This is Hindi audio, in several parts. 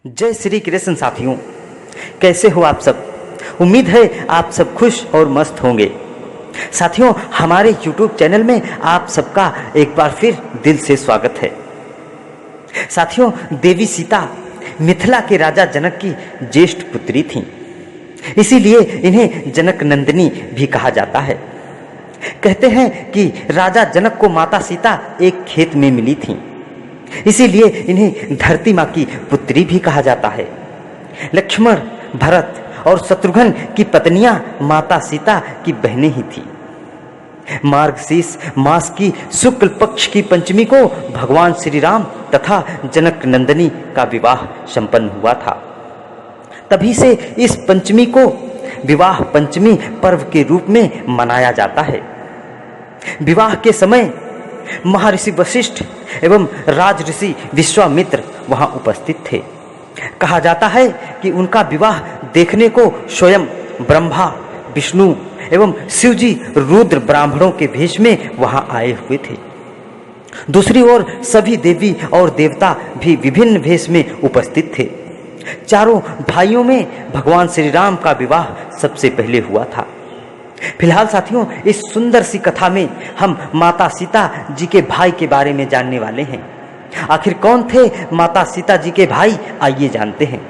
जय श्री कृष्ण साथियों, कैसे हो आप सब। उम्मीद है आप सब खुश और मस्त होंगे। साथियों, हमारे YouTube चैनल में आप सबका एक बार फिर दिल से स्वागत है। साथियों, देवी सीता मिथिला के राजा जनक की ज्येष्ठ पुत्री थीं, इसीलिए इन्हें जनक नंदिनी भी कहा जाता है। कहते हैं कि राजा जनक को माता सीता एक खेत में मिली थीं, इसीलिए इन्हें धरती माँ की पुत्री भी कहा जाता है। लक्ष्मण, भरत और शत्रुघ्न की पत्नियां माता सीता की बहनें ही थीं। मार्गशीर्ष मास की शुक्ल पक्ष की पंचमी को भगवान श्री राम तथा जनक नंदिनी का विवाह संपन्न हुआ था। तभी से इस पंचमी को विवाह पंचमी पर्व के रूप में मनाया जाता है। विवाह के समय महर्षि वशिष्ठ एवं राज ऋषि विश्वामित्र वहां उपस्थित थे। कहा जाता है कि उनका विवाह देखने को स्वयं ब्रह्मा, विष्णु एवं शिवजी रुद्र ब्राह्मणों के भेष में वहां आए हुए थे। दूसरी ओर सभी देवी और देवता भी विभिन्न भेष में उपस्थित थे। चारों भाइयों में भगवान श्री राम का विवाह सबसे पहले हुआ था। फिलहाल साथियों, इस सुंदर सी कथा में हम माता सीता जी के भाई के बारे में जानने वाले हैं। आखिर कौन थे माता सीता जी के भाई, आइए जानते हैं।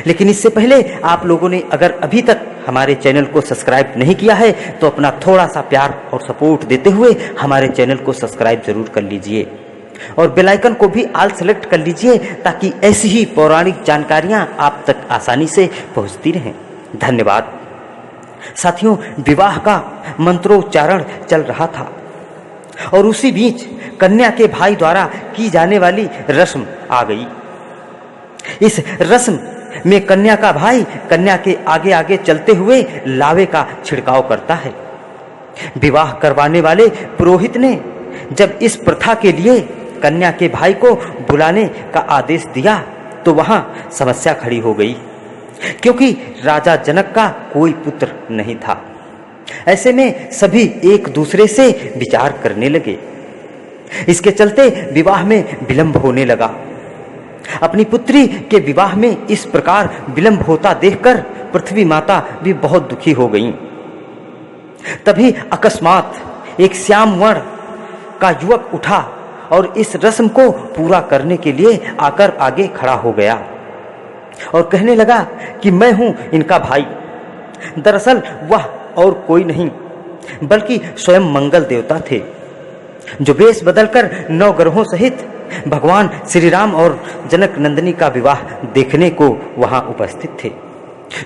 लेकिन इससे पहले आप लोगों ने अगर अभी तक हमारे चैनल को सब्सक्राइब नहीं किया है तो अपना थोड़ा सा प्यार और सपोर्ट देते हुए हमारे चैनल को सब्सक्राइब जरूर कर लीजिए और बेल आइकन को भी ऑल सेलेक्ट कर लीजिए, ताकि ऐसी ही पौराणिक जानकारियां आप तक आसानी से पहुंचती रहें। धन्यवाद। साथियों, विवाह का मंत्रोच्चारण चल रहा था और उसी बीच कन्या के भाई द्वारा की जाने वाली रस्म आ गई। इस रस्म में कन्या का भाई कन्या के आगे आगे चलते हुए लावे का छिड़काव करता है। विवाह करवाने वाले पुरोहित ने जब इस प्रथा के लिए कन्या के भाई को बुलाने का आदेश दिया तो वहां समस्या खड़ी हो गई, क्योंकि राजा जनक का कोई पुत्र नहीं था। ऐसे में सभी एक दूसरे से विचार करने लगे। इसके चलते विवाह में विलंब होने लगा। अपनी पुत्री के विवाह में इस प्रकार विलंब होता देखकर पृथ्वी माता भी बहुत दुखी हो गईं। तभी अकस्मात एक श्याम वर्ण का युवक उठा और इस रस्म को पूरा करने के लिए आकर आगे खड़ा हो गया और कहने लगा कि मैं हूं इनका भाई। दरअसल वह और कोई नहीं बल्कि स्वयं मंगल देवता थे, जो वेश बदलकर 9 ग्रहों सहित भगवान श्री राम और जनक नंदिनी का विवाह देखने को वहां उपस्थित थे।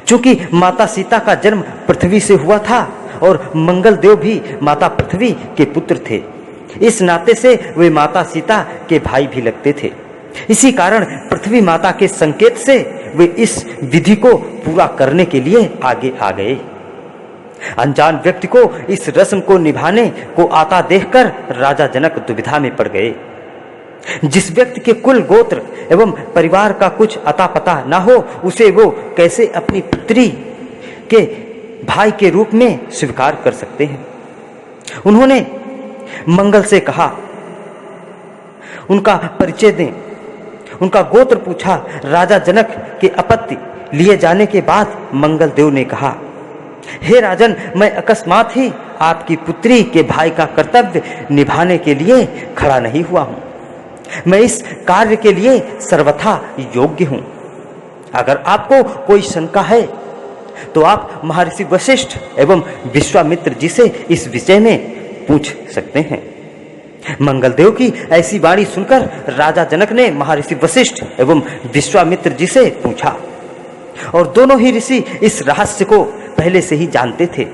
चूंकि माता सीता का जन्म पृथ्वी से हुआ था और मंगल देव भी माता पृथ्वी के पुत्र थे, इस नाते से वे माता सीता के भाई भी लगते थे। इसी कारण पृथ्वी माता के संकेत से वे इस विधि को पूरा करने के लिए आगे आ गए। अनजान व्यक्ति को इस रस्म को निभाने को आता देखकर राजा जनक दुविधा में पड़ गए। जिस व्यक्ति के कुल गोत्र एवं परिवार का कुछ अता पता ना हो, उसे वो कैसे अपनी पुत्री के भाई के रूप में स्वीकार कर सकते हैं। उन्होंने मंगल से कहा, उनका परिचय दें, उनका गोत्र पूछा। राजा जनक के अपत्ति लिए जाने के बाद मंगल देव ने कहा, हे राजन, मैं अकस्मात ही आपकी पुत्री के भाई का कर्तव्य निभाने के लिए खड़ा नहीं हुआ हूं। मैं इस कार्य के लिए सर्वथा योग्य हूं। अगर आपको कोई शंका है तो आप महर्षि वशिष्ठ एवं विश्वामित्र जी से इस विषय में पूछ सकते हैं। मंगलदेव की ऐसी वाणी सुनकर राजा जनक ने महर्षि वशिष्ठ एवं विश्वामित्र जी से पूछा और दोनों ही ऋषि इस रहस्य को पहले से ही जानते थे।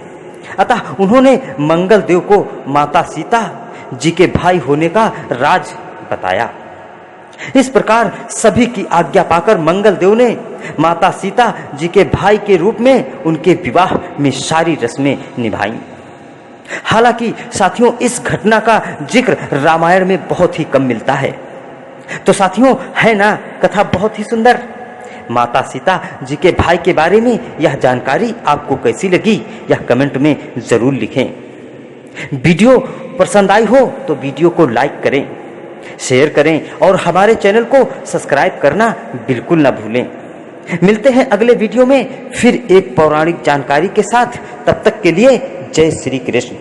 अतः उन्होंने मंगलदेव को माता सीता जी के भाई होने का राज बताया। इस प्रकार सभी की आज्ञा पाकर मंगलदेव ने माता सीता जी के भाई के रूप में उनके विवाह में सारी रस्में निभाई। हालांकि साथियों, इस घटना का जिक्र रामायण में बहुत ही कम मिलता है। तो साथियों, है ना कथा बहुत ही सुंदर। माता सीता जी के भाई के बारे में यह जानकारी आपको कैसी लगी, यह कमेंट में जरूर लिखें। वीडियो पसंद आई हो तो वीडियो को लाइक करें, शेयर करें और हमारे चैनल को सब्सक्राइब करना बिल्कुल ना भूलें। मिलते हैं अगले वीडियो में फिर एक पौराणिक जानकारी के साथ। तब तक के लिए जय श्री कृष्ण।